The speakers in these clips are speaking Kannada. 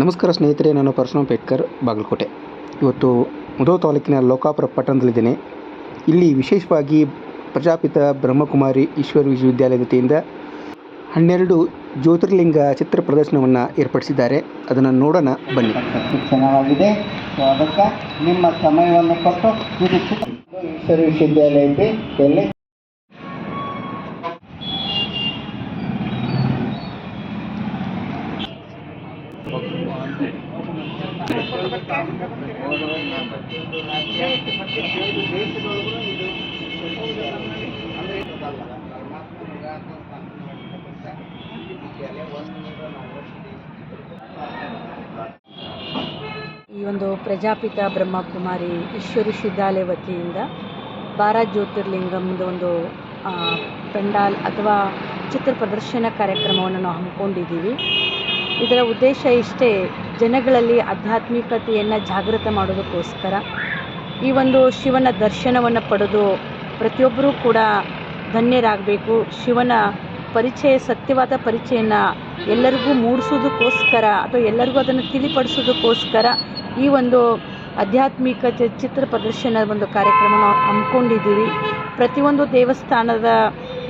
ನಮಸ್ಕಾರ ಸ್ನೇಹಿತರೆ, ನಾನು ಪರಶುರಾಮ್ ಪೇಟ್ಕರ್, ಬಾಗಲಕೋಟೆ. ಇವತ್ತು ಮುಧೋಳ ತಾಲೂಕಿನ ಲೋಕಾಪುರ ಪಟ್ಟಣದಲ್ಲಿದ್ದೇನೆ. ಇಲ್ಲಿ ವಿಶೇಷವಾಗಿ ಪ್ರಜಾಪಿತ ಬ್ರಹ್ಮಕುಮಾರಿ ಈಶ್ವರ ವಿಶ್ವವಿದ್ಯಾಲಯದ ವತಿಯಿಂದ 12 ಜ್ಯೋತಿರ್ಲಿಂಗ ಚಿತ್ರ ಪ್ರದರ್ಶನವನ್ನು ಏರ್ಪಡಿಸಿದ್ದಾರೆ. ಅದನ್ನು ನೋಡೋಣ ಬನ್ನಿ. ಚೆನ್ನಾಗಿದೆ. ಅದಕ್ಕೆ ನಿಮ್ಮ ಸಮಯವನ್ನು ಕೊಟ್ಟು ಇದು ಈಶ್ವರ ವಿಶ್ವವಿದ್ಯಾಲಯದಲ್ಲಿ ಈ ಒಂದು ಪ್ರಜಾಪಿತ ಬ್ರಹ್ಮಕುಮಾರಿ ಈಶ್ವರ ವಿಶ್ವವಿದ್ಯಾಲಯ ವತಿಯಿಂದ 12 ಜ್ಯೋತಿರ್ಲಿಂಗಮ್ದ ಒಂದು ಪೆಂಡಾಲ್ ಅಥವಾ ಚಿತ್ರ ಪ್ರದರ್ಶನ ಕಾರ್ಯಕ್ರಮವನ್ನು ನಾವು ಹಮ್ಮಿಕೊಂಡಿದ್ದೀವಿ. ಇದರ ಉದ್ದೇಶ ಇಷ್ಟೇ, ಜನಗಳಲ್ಲಿ ಆಧ್ಯಾತ್ಮಿಕತೆಯನ್ನು ಜಾಗೃತ ಮಾಡೋದಕ್ಕೋಸ್ಕರ ಈ ಒಂದು ಶಿವನ ದರ್ಶನವನ್ನು ಪಡೆದು ಪ್ರತಿಯೊಬ್ಬರೂ ಕೂಡ ಧನ್ಯರಾಗಬೇಕು. ಶಿವನ ಪರಿಚಯ, ಸತ್ಯವಾದ ಪರಿಚಯನ ಎಲ್ಲರಿಗೂ ಮೂಡಿಸೋದಕ್ಕೋಸ್ಕರ ಅಥವಾ ಎಲ್ಲರಿಗೂ ಅದನ್ನು ತಿಳಿಪಡಿಸೋದಕ್ಕೋಸ್ಕರ ಈ ಒಂದು ಆಧ್ಯಾತ್ಮಿಕ ಚಿತ್ರ ಪ್ರದರ್ಶನ ಒಂದು ಕಾರ್ಯಕ್ರಮ ನಾವು ಹಮ್ಮಿಕೊಂಡಿದ್ದೀವಿ. ಪ್ರತಿಯೊಂದು ದೇವಸ್ಥಾನದ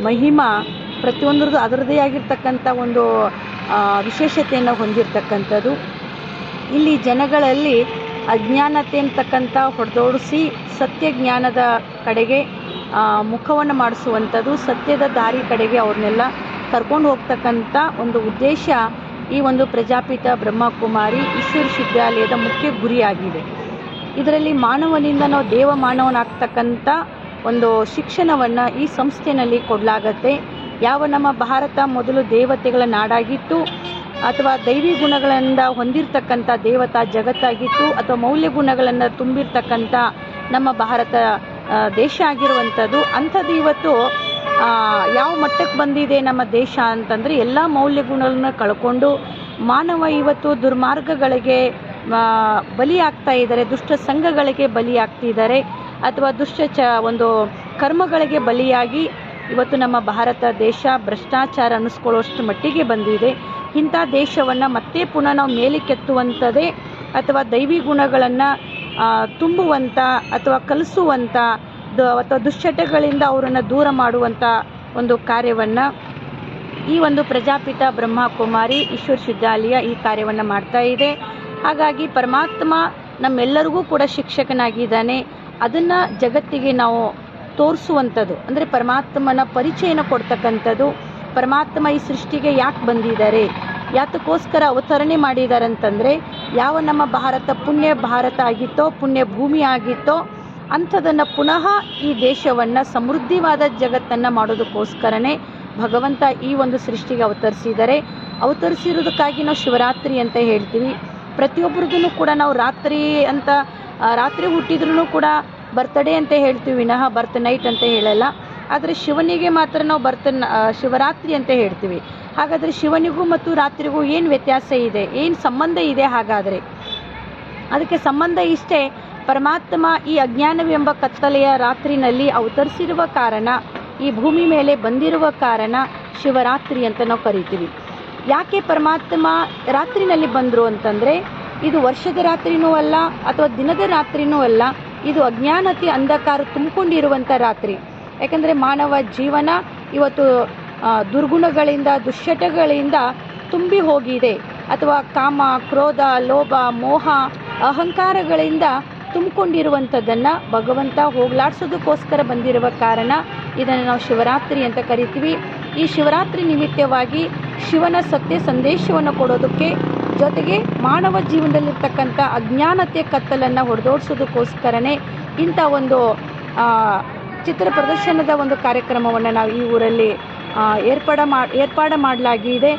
ಮಹಿಮಾ ಪ್ರತಿಯೊಂದರದ್ದು ಅದರದ್ದೇ ಆಗಿರ್ತಕ್ಕಂಥ ಒಂದು ವಿಶೇಷತೆಯನ್ನು ಹೊಂದಿರತಕ್ಕಂಥದ್ದು. ಇಲ್ಲಿ ಜನಗಳಲ್ಲಿ ಅಜ್ಞಾನತೆ ಅಂತಕ್ಕಂಥ ಹೊಡೆದೋಡಿಸಿ ಸತ್ಯ ಜ್ಞಾನದ ಕಡೆಗೆ ಮುಖವನ್ನು ಮಾಡಿಸುವಂಥದ್ದು, ಸತ್ಯದ ದಾರಿ ಕಡೆಗೆ ಅವ್ರನ್ನೆಲ್ಲ ಕರ್ಕೊಂಡು ಹೋಗ್ತಕ್ಕಂಥ ಒಂದು ಉದ್ದೇಶ ಈ ಒಂದು ಪ್ರಜಾಪಿತ ಬ್ರಹ್ಮಕುಮಾರಿ ಈಶ್ವರ ವಿಶ್ವವಿದ್ಯಾಲಯದ ಮುಖ್ಯ ಗುರಿಯಾಗಿದೆ. ಇದರಲ್ಲಿ ಮಾನವನಿಂದ ನಾವು ದೇವ ಮಾನವನಾಗ್ತಕ್ಕಂಥ ಒಂದು ಶಿಕ್ಷಣವನ್ನು ಈ ಸಂಸ್ಥೆಯಲ್ಲಿ ಕೊಡಲಾಗತ್ತೆ. ಯಾವ ನಮ್ಮ ಭಾರತ ಮೊದಲು ದೇವತೆಗಳ ನಾಡಾಗಿತ್ತು ಅಥವಾ ದೈವಿ ಗುಣಗಳಿಂದ ಹೊಂದಿರತಕ್ಕಂಥ ದೇವತಾ ಜಗತ್ತಾಗಿತ್ತು ಅಥವಾ ಮೌಲ್ಯ ಗುಣಗಳನ್ನು ತುಂಬಿರ್ತಕ್ಕಂಥ ನಮ್ಮ ಭಾರತ ದೇಶ ಆಗಿರುವಂಥದ್ದು, ಅಂಥದ್ದು ಇವತ್ತು ಯಾವ ಮಟ್ಟಕ್ಕೆ ಬಂದಿದೆ ನಮ್ಮ ದೇಶ ಅಂತಂದರೆ ಎಲ್ಲ ಮೌಲ್ಯ ಗುಣಗಳನ್ನ ಕಳ್ಕೊಂಡು ಮಾನವ ಇವತ್ತು ದುರ್ಮಾರ್ಗಗಳಿಗೆ ಬಲಿಯಾಗ್ತಾ ಇದ್ದಾರೆ, ದುಷ್ಟ ಸಂಘಗಳಿಗೆ ಬಲಿಯಾಗ್ತಿದ್ದಾರೆ ಅಥವಾ ಒಂದು ಕರ್ಮಗಳಿಗೆ ಬಲಿಯಾಗಿ ಇವತ್ತು ನಮ್ಮ ಭಾರತ ದೇಶ ಭ್ರಷ್ಟಾಚಾರ ಅನ್ನಿಸ್ಕೊಳ್ಳೋಷ್ಟು ಮಟ್ಟಿಗೆ ಬಂದಿದೆ. ಇಂಥ ದೇಶವನ್ನು ಮತ್ತೆ ಪುನಃ ನಾವು ಮೇಲಕ್ಕೆತ್ತುವಂಥದ್ದೇ ಅಥವಾ ದೈವಿ ಗುಣಗಳನ್ನು ತುಂಬುವಂಥ ಅಥವಾ ಕಲಿಸುವಂಥ ಅಥವಾ ದುಶ್ಚಟಗಳಿಂದ ಅವರನ್ನು ದೂರ ಮಾಡುವಂಥ ಒಂದು ಕಾರ್ಯವನ್ನು ಈ ಒಂದು ಪ್ರಜಾಪಿತ ಬ್ರಹ್ಮಕುಮಾರಿ ಈಶ್ವರ ವಿಶ್ವವಿದ್ಯಾಲಯ ಈ ಕಾರ್ಯವನ್ನು ಮಾಡ್ತಾ ಇದೆ. ಹಾಗಾಗಿ ಪರಮಾತ್ಮ ನಮ್ಮೆಲ್ಲರಿಗೂ ಕೂಡ ಶಿಕ್ಷಕನಾಗಿದ್ದಾನೆ. ಅದನ್ನು ಜಗತ್ತಿಗೆ ನಾವು ತೋರಿಸುವಂಥದ್ದು, ಅಂದರೆ ಪರಮಾತ್ಮನ ಪರಿಚಯನ ಕೊಡ್ತಕ್ಕಂಥದ್ದು. ಪರಮಾತ್ಮ ಈ ಸೃಷ್ಟಿಗೆ ಯಾಕೆ ಬಂದಿದ್ದಾರೆ, ಯಾತಕ್ಕೋಸ್ಕರ ಅವತರಣೆ ಮಾಡಿದ್ದಾರೆ ಅಂತಂದರೆ, ಯಾವ ನಮ್ಮ ಭಾರತ ಪುಣ್ಯ ಭಾರತ ಆಗಿತ್ತೋ, ಪುಣ್ಯ ಭೂಮಿ ಆಗಿತ್ತೋ ಅಂಥದನ್ನು ಪುನಃ ಈ ದೇಶವನ್ನು ಸಮೃದ್ಧಿವಾದ ಜಗತ್ತನ್ನು ಮಾಡೋದಕ್ಕೋಸ್ಕರನೇ ಭಗವಂತ ಈ ಒಂದು ಸೃಷ್ಟಿಗೆ ಅವತರಿಸಿರೋದಕ್ಕಾಗಿ ನಾವು ಶಿವರಾತ್ರಿ ಅಂತ ಹೇಳ್ತೀವಿ. ಪ್ರತಿಯೊಬ್ಬರದೂ ಕೂಡ ನಾವು ರಾತ್ರಿ ಹುಟ್ಟಿದ್ರೂ ಕೂಡ ಬರ್ತ್ಡೇ ಅಂತ ಹೇಳ್ತೀವಿ, ವಿನಃ ಬರ್ತ್ ನೈಟ್ ಅಂತ ಹೇಳಲ್ಲ. ಆದರೆ ಶಿವನಿಗೆ ಮಾತ್ರ ನಾವು ಶಿವರಾತ್ರಿ ಅಂತ ಹೇಳ್ತೀವಿ. ಹಾಗಾದರೆ ಶಿವನಿಗೂ ಮತ್ತು ರಾತ್ರಿಗೂ ಏನು ವ್ಯತ್ಯಾಸ ಇದೆ, ಏನು ಸಂಬಂಧ ಇದೆ? ಹಾಗಾದರೆ ಅದಕ್ಕೆ ಸಂಬಂಧ ಇಷ್ಟೇ, ಪರಮಾತ್ಮ ಈ ಅಜ್ಞಾನವೆಂಬ ಕತ್ತಲೆಯ ರಾತ್ರಿನಲ್ಲಿ ಅವತರಿಸಿರುವ ಕಾರಣ, ಈ ಭೂಮಿ ಮೇಲೆ ಬಂದಿರುವ ಕಾರಣ ಶಿವರಾತ್ರಿ ಅಂತ ನಾವು ಕರಿತೀವಿ. ಯಾಕೆ ಪರಮಾತ್ಮ ರಾತ್ರಿನಲ್ಲಿ ಬಂದರು ಅಂತಂದರೆ, ಇದು ವರ್ಷದ ರಾತ್ರಿನೂ ಅಲ್ಲ ಅಥವಾ ದಿನದ ರಾತ್ರಿನೂ ಅಲ್ಲ, ಇದು ಅಜ್ಞಾನತೆ ಅಂಧಕಾರ ತುಂಬಿಕೊಂಡಿರುವಂಥ ರಾತ್ರಿ. ಯಾಕಂದರೆ ಮಾನವ ಜೀವನ ಇವತ್ತು ದುರ್ಗುಣಗಳಿಂದ ದುಶ್ಚಟಗಳಿಂದ ತುಂಬಿ ಹೋಗಿದೆ, ಅಥವಾ ಕಾಮ, ಕ್ರೋಧ, ಲೋಭ, ಮೋಹ, ಅಹಂಕಾರಗಳಿಂದ ತುಂಬಿಕೊಂಡಿರುವಂಥದ್ದನ್ನು ಭಗವಂತ ಹೋಗಲಾಡಿಸೋದಕ್ಕೋಸ್ಕರ ಬಂದಿರುವ ಕಾರಣ ಇದನ್ನು ನಾವು ಶಿವರಾತ್ರಿ ಅಂತ ಕರಿತೀವಿ. ಈ ಶಿವರಾತ್ರಿ ನಿಮಿತ್ತವಾಗಿ ಶಿವನ ಸತ್ಯ ಸಂದೇಶವನ್ನು ಕೊಡೋದಕ್ಕೆ, ಜೊತೆಗೆ ಮಾನವ ಜೀವನದಲ್ಲಿರ್ತಕ್ಕಂಥ ಅಜ್ಞಾನತೆಯ ಕತ್ತಲನ್ನು ಹೊಡೆದೋಡಿಸೋದಕ್ಕೋಸ್ಕರನೇ ಇಂಥ ಒಂದು ಚಿತ್ರ ಪ್ರದರ್ಶನದ ಒಂದು ಕಾರ್ಯಕ್ರಮವನ್ನು ನಾವು ಈ ಊರಲ್ಲಿ ಏರ್ಪಾಡು ಮಾಡಲಾಗಿದೆ.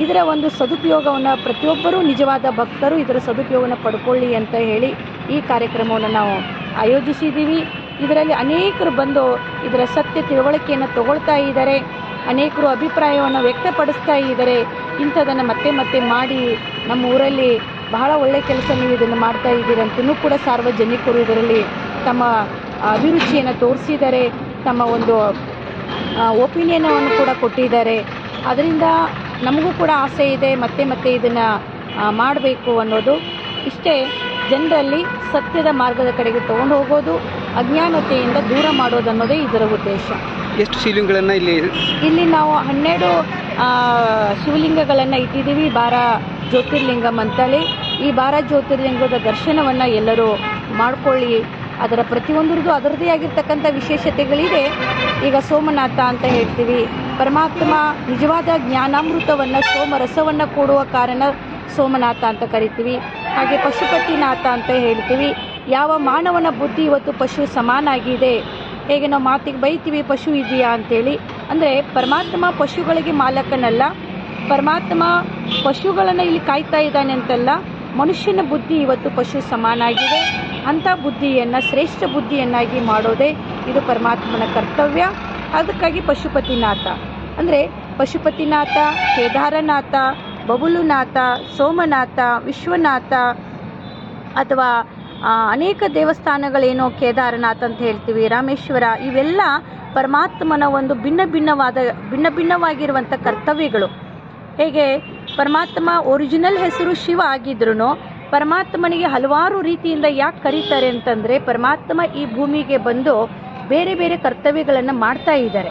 ಇದರ ಒಂದು ಸದುಪಯೋಗವನ್ನು ಪ್ರತಿಯೊಬ್ಬರೂ ನಿಜವಾದ ಭಕ್ತರು ಇದರ ಸದುಪಯೋಗವನ್ನು ಪಡ್ಕೊಳ್ಳಿ ಅಂತ ಹೇಳಿ ಈ ಕಾರ್ಯಕ್ರಮವನ್ನು ನಾವು ಆಯೋಜಿಸಿದ್ದೀವಿ. ಇದರಲ್ಲಿ ಅನೇಕರು ಬಂದು ಇದರ ಸತ್ಯ ತಿಳುವಳಿಕೆಯನ್ನು ತಗೊಳ್ತಾ ಇದ್ದಾರೆ, ಅನೇಕರು ಅಭಿಪ್ರಾಯವನ್ನು ವ್ಯಕ್ತಪಡಿಸ್ತಾ ಇದ್ದಾರೆ. ಇಂಥದನ್ನು ಮತ್ತೆ ಮತ್ತೆ ಮಾಡಿ ನಮ್ಮ ಊರಲ್ಲಿ ಬಹಳ ಒಳ್ಳೆಯ ಕೆಲಸ ನೀವು ಇದನ್ನು ಮಾಡ್ತಾ ಇದ್ದೀರಂತೂ ಕೂಡ ಸಾರ್ವಜನಿಕರು ಇದರಲ್ಲಿ ತಮ್ಮ ಅಭಿರುಚಿಯನ್ನು ತೋರಿಸಿದ್ದಾರೆ, ತಮ್ಮ ಒಂದು ಒಪಿನಿಯನನ್ನು ಕೂಡ ಕೊಟ್ಟಿದ್ದಾರೆ. ಅದರಿಂದ ನಮಗೂ ಕೂಡ ಆಸೆ ಇದೆ ಮತ್ತೆ ಮತ್ತೆ ಇದನ್ನು ಮಾಡಬೇಕು ಅನ್ನೋದು ಇಷ್ಟೇ. ಜನರಲ್ಲಿ ಸತ್ಯದ ಮಾರ್ಗದ ಕಡೆಗೆ ತೊಗೊಂಡು ಹೋಗೋದು, ಅಜ್ಞಾನತೆಯಿಂದ ದೂರ ಮಾಡೋದು ಅನ್ನೋದೇ ಇದರ ಉದ್ದೇಶ. ಎಷ್ಟು ಶಿವಲಿಂಗಗಳನ್ನು ಇಲ್ಲಿ ನಾವು 12 ಶಿವಲಿಂಗಗಳನ್ನು ಇಟ್ಟಿದ್ದೀವಿ, ಬಾರಾ ಜ್ಯೋತಿರ್ಲಿಂಗಂ ಅಂತೇಳಿ. ಈ ಬಾರಾ ಜ್ಯೋತಿರ್ಲಿಂಗದ ದರ್ಶನವನ್ನು ಎಲ್ಲರೂ ಮಾಡಿಕೊಳ್ಳಿ. ಅದರ ಪ್ರತಿಯೊಂದರದ್ದು ಅದರದ್ದೇ ಆಗಿರ್ತಕ್ಕಂಥ ವಿಶೇಷತೆಗಳಿದೆ. ಈಗ ಸೋಮನಾಥ ಅಂತ ಹೇಳ್ತೀವಿ, ಪರಮಾತ್ಮ ನಿಜವಾದ ಜ್ಞಾನಾಮೃತವನ್ನು ಸೋಮರಸವನ್ನು ಕೊಡುವ ಕಾರಣ ಸೋಮನಾಥ ಅಂತ ಕರಿತೀವಿ. ಹಾಗೆ ಪಶುಪತಿನಾಥ ಅಂತ ಹೇಳ್ತೀವಿ. ಯಾವ ಮಾನವನ ಬುದ್ಧಿ ಇವತ್ತು ಪಶು ಸಮಾನಾಗಿದೆ, ಹೇಗೆ ನಾವು ಮಾತಿಗೆ ಬೈತೀವಿ ಪಶು ಇದೆಯಾ ಅಂತೇಳಿ, ಅಂದರೆ ಪರಮಾತ್ಮ ಪಶುಗಳಿಗೆ ಮಾಲಕನಲ್ಲ, ಪರಮಾತ್ಮ ಪಶುಗಳನ್ನು ಇಲ್ಲಿ ಕಾಯ್ತಾ ಇದ್ದಾನೆ ಅಂತಲ್ಲ. ಮನುಷ್ಯನ ಬುದ್ಧಿ ಇವತ್ತು ಪಶು ಸಮಾನಾಗಿದೆ. ಅಂಥ ಬುದ್ಧಿಯನ್ನು ಶ್ರೇಷ್ಠ ಬುದ್ಧಿಯನ್ನಾಗಿ ಮಾಡೋದೇ ಇದು ಪರಮಾತ್ಮನ ಕರ್ತವ್ಯ. ಅದಕ್ಕಾಗಿ ಪಶುಪತಿನಾಥ ಅಂದರೆ ಪಶುಪತಿನಾಥ, ಕೇದಾರನಾಥ, ಬಬುಲುನಾಥ, ಸೋಮನಾಥ, ವಿಶ್ವನಾಥ, ಅಥವಾ ಅನೇಕ ದೇವಸ್ಥಾನಗಳೇನೋ ಕೇದಾರನಾಥ ಅಂತ ಹೇಳ್ತೀವಿ, ರಾಮೇಶ್ವರ, ಇವೆಲ್ಲ ಪರಮಾತ್ಮನ ಒಂದು ಭಿನ್ನ ಭಿನ್ನವಾಗಿರುವಂಥ ಕರ್ತವ್ಯಗಳು. ಹೇಗೆ ಪರಮಾತ್ಮ ಒರಿಜಿನಲ್ ಹೆಸರು ಶಿವ ಆಗಿದ್ರೂ ಪರಮಾತ್ಮನಿಗೆ ಹಲವಾರು ರೀತಿಯಿಂದ ಯಾಕೆ ಕರೀತಾರೆ ಅಂತಂದರೆ, ಪರಮಾತ್ಮ ಈ ಭೂಮಿಗೆ ಬಂದು ಬೇರೆ ಬೇರೆ ಕರ್ತವ್ಯಗಳನ್ನು ಮಾಡ್ತಾ ಇದ್ದಾರೆ.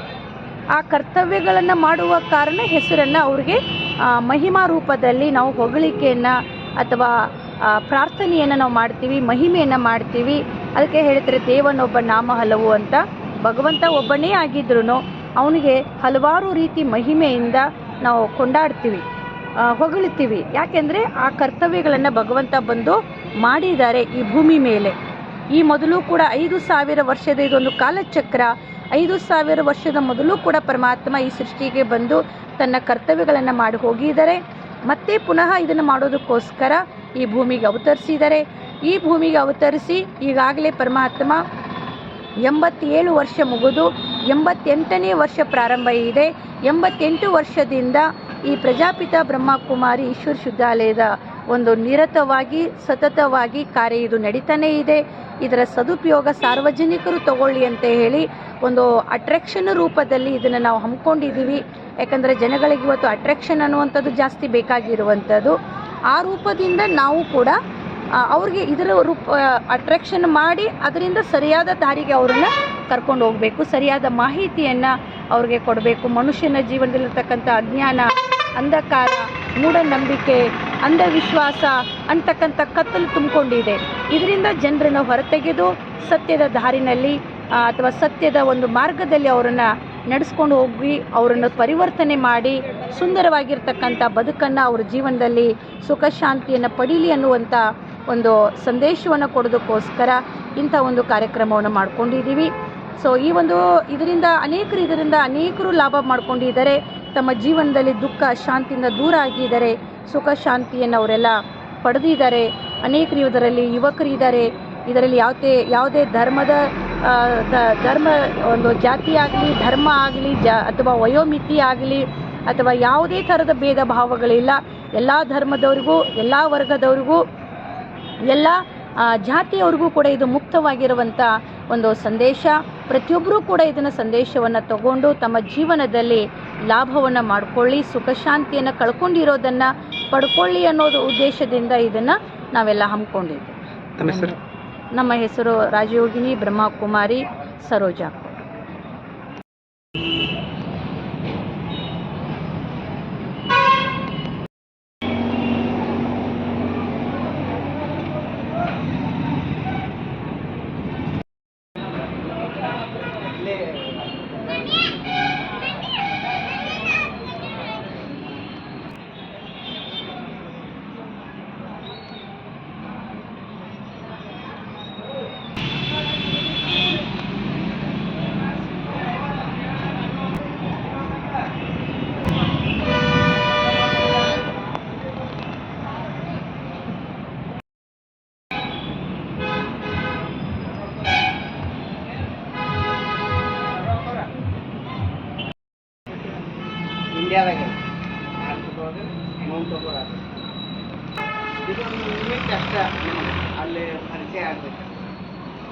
ಆ ಕರ್ತವ್ಯಗಳನ್ನು ಮಾಡುವ ಕಾರಣ ಹೆಸರನ್ನು ಅವ್ರಿಗೆ ಮಹಿಮಾ ರೂಪದಲ್ಲಿ ನಾವು ಹೊಗಳಿಕೆಯನ್ನು ಅಥವಾ ಪ್ರಾರ್ಥನೆಯನ್ನು ನಾವು ಮಾಡ್ತೀವಿ, ಮಹಿಮೆಯನ್ನು ಮಾಡ್ತೀವಿ. ಅದಕ್ಕೆ ಹೇಳ್ತಾರೆ ದೇವನೊಬ್ಬ ನಾಮ ಹಲವು ಅಂತ. ಭಗವಂತ ಒಬ್ಬನೇ ಆಗಿದ್ರೂ ಅವನಿಗೆ ಹಲವಾರು ರೀತಿ ಮಹಿಮೆಯಿಂದ ನಾವು ಕೊಂಡಾಡ್ತೀವಿ, ಹೊಗಳ್ತೀವಿ. ಯಾಕೆಂದರೆ ಆ ಕರ್ತವ್ಯಗಳನ್ನು ಭಗವಂತ ಬಂದು ಮಾಡಿದ್ದಾರೆ ಈ ಭೂಮಿ ಮೇಲೆ. ಈ ಮೊದಲು ಕೂಡ 5,000 ವರ್ಷದ ಇದೊಂದು ಕಾಲಚಕ್ರ. 5,000 ವರ್ಷದ ಮೊದಲು ಕೂಡ ಪರಮಾತ್ಮ ಈ ಸೃಷ್ಟಿಗೆ ಬಂದು ತನ್ನ ಕರ್ತವ್ಯಗಳನ್ನು ಮಾಡಿ ಹೋಗಿದ್ದಾರೆ. ಮತ್ತೆ ಪುನಃ ಇದನ್ನು ಮಾಡೋದಕ್ಕೋಸ್ಕರ ಈ ಭೂಮಿಗೆ ಅವತರಿಸಿದ್ದಾರೆ. ಈ ಭೂಮಿಗೆ ಅವತರಿಸಿ ಈಗಾಗಲೇ ಪರಮಾತ್ಮ 87 ವರ್ಷ ಮುಗಿದು 88ನೇ ವರ್ಷ ಪ್ರಾರಂಭ ಇದೆ. 88 ವರ್ಷದಿಂದ ಈ ಪ್ರಜಾಪಿತ ಬ್ರಹ್ಮಕುಮಾರಿ ಈಶ್ವರ ವಿಶ್ವವಿದ್ಯಾಲಯದ ಒಂದು ನಿರತವಾಗಿ ಸತತವಾಗಿ ಕಾರ್ಯ ಇದು ನಡೀತಾನೇ ಇದೆ. ಇದರ ಸದುಪಯೋಗ ಸಾರ್ವಜನಿಕರು ತಗೊಳ್ಳಿ ಅಂತ ಹೇಳಿ ಒಂದು ಅಟ್ರಾಕ್ಷನ್ ರೂಪದಲ್ಲಿ ಇದನ್ನು ನಾವು ಹಮ್ಮಿಕೊಂಡಿದ್ದೀವಿ. ಯಾಕಂದರೆ ಜನಗಳಿಗೆ ಇವತ್ತು ಅಟ್ರಾಕ್ಷನ್ ಅನ್ನುವಂಥದ್ದು ಜಾಸ್ತಿ ಬೇಕಾಗಿರುವಂಥದ್ದು. ಆ ರೂಪದಿಂದ ನಾವು ಕೂಡ ಅವ್ರಿಗೆ ಇದರ ಅಟ್ರಾಕ್ಷನ್ ಮಾಡಿ ಅದರಿಂದ ಸರಿಯಾದ ದಾರಿಗೆ ಅವರನ್ನು ಕರ್ಕೊಂಡು ಹೋಗಬೇಕು, ಸರಿಯಾದ ಮಾಹಿತಿಯನ್ನು ಅವ್ರಿಗೆ ಕೊಡಬೇಕು. ಮನುಷ್ಯನ ಜೀವನದಲ್ಲಿರ್ತಕ್ಕಂಥ ಅಜ್ಞಾನ, ಅಂಧಕಾರ, ಮೂಢನಂಬಿಕೆ, ಅಂಧವಿಶ್ವಾಸ ಅಂತಕ್ಕಂಥ ಕತ್ತಲು ತುಂಬಿಕೊಂಡಿದೆ. ಇದರಿಂದ ಜನರನ್ನು ಹೊರತೆಗೆದು ಸತ್ಯದ ದಾರಿನಲ್ಲಿ ಅಥವಾ ಸತ್ಯದ ಒಂದು ಮಾರ್ಗದಲ್ಲಿ ಅವರನ್ನು ನಡೆಸ್ಕೊಂಡು ಹೋಗಿ ಅವರನ್ನು ಪರಿವರ್ತನೆ ಮಾಡಿ ಸುಂದರವಾಗಿರ್ತಕ್ಕಂಥ ಬದುಕನ್ನು ಅವ್ರ ಜೀವನದಲ್ಲಿ ಸುಖ ಶಾಂತಿಯನ್ನು ಪಡೀಲಿ ಅನ್ನುವಂಥ ಒಂದು ಸಂದೇಶವನ್ನು ಕೊಡೋದಕ್ಕೋಸ್ಕರ ಇಂಥ ಒಂದು ಕಾರ್ಯಕ್ರಮವನ್ನು ಮಾಡ್ಕೊಂಡಿದ್ದೀವಿ. ಸೊ ಇದರಿಂದ ಅನೇಕರು ಲಾಭ ಮಾಡ್ಕೊಂಡಿದ್ದಾರೆ. ತಮ್ಮ ಜೀವನದಲ್ಲಿ ದುಃಖ ಶಾಂತಿಯಿಂದ ದೂರ ಆಗಿದ್ದಾರೆ, ಸುಖ ಶಾಂತಿಯನ್ನು ಅವರೆಲ್ಲ ಪಡೆದಿದ್ದಾರೆ. ಅನೇಕರು ಇದರಲ್ಲಿ ಯುವಕರಿದ್ದಾರೆ. ಇದರಲ್ಲಿ ಯಾವುದೇ ಧರ್ಮ ಒಂದು ಜಾತಿ ಆಗಲಿ, ಧರ್ಮ ಆಗಲಿ, ಅಥವಾ ವಯೋಮಿತಿ ಆಗಲಿ, ಅಥವಾ ಯಾವುದೇ ಥರದ ಭೇದ ಭಾವಗಳಿಲ್ಲ. ಎಲ್ಲ ಧರ್ಮದವ್ರಿಗೂ, ಎಲ್ಲ ವರ್ಗದವ್ರಿಗೂ, ಎಲ್ಲ ಜಾತಿಯವ್ರಿಗೂ ಕೂಡ ಇದು ಮುಕ್ತವಾಗಿರುವಂಥ ಒಂದು ಸಂದೇಶ. ಪ್ರತಿಯೊಬ್ಬರೂ ಕೂಡ ಇದನ್ನು ಸಂದೇಶವನ್ನು ತಗೊಂಡು ತಮ್ಮ ಜೀವನದಲ್ಲಿ ಲಾಭವನ್ನು ಮಾಡಿಕೊಳ್ಳಿ, ಸುಖ ಶಾಂತಿಯನ್ನು ಕಳ್ಕೊಂಡಿರೋದನ್ನು ಪಡ್ಕೊಳ್ಳಿ ಅನ್ನೋದು ಉದ್ದೇಶದಿಂದ ಇದನ್ನು ನಾವೆಲ್ಲ ಹಮ್ಮಿಕೊಂಡಿದ್ದೀವಿ. ನಮ್ಮ ಹೆಸರು ರಾಜಯೋಗಿನಿ ಬ್ರಹ್ಮಕುಮಾರಿ ಸರೋಜಾ. ಇಂಡಿಯಾದಾಗೆ ಅಮೌಂಟ್ ತಗೋರಾದು ಇದೊಂದು ಯೂನಿಟ್ ಅಷ್ಟೇ ಅಲ್ಲಿ ಪರಿಚಯ ಆಗಬೇಕು.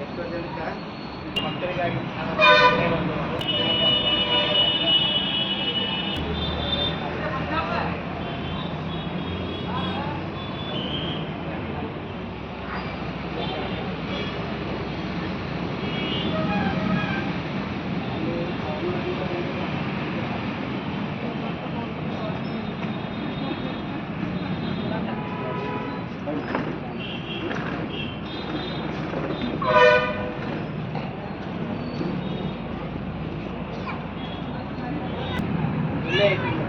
ಎಷ್ಟೋ ಜನಕ್ಕೆ ಮಕ್ಕಳಿಗಾಗಿ ಒಂದು ಇಲ್ಲೇ ಐತಿ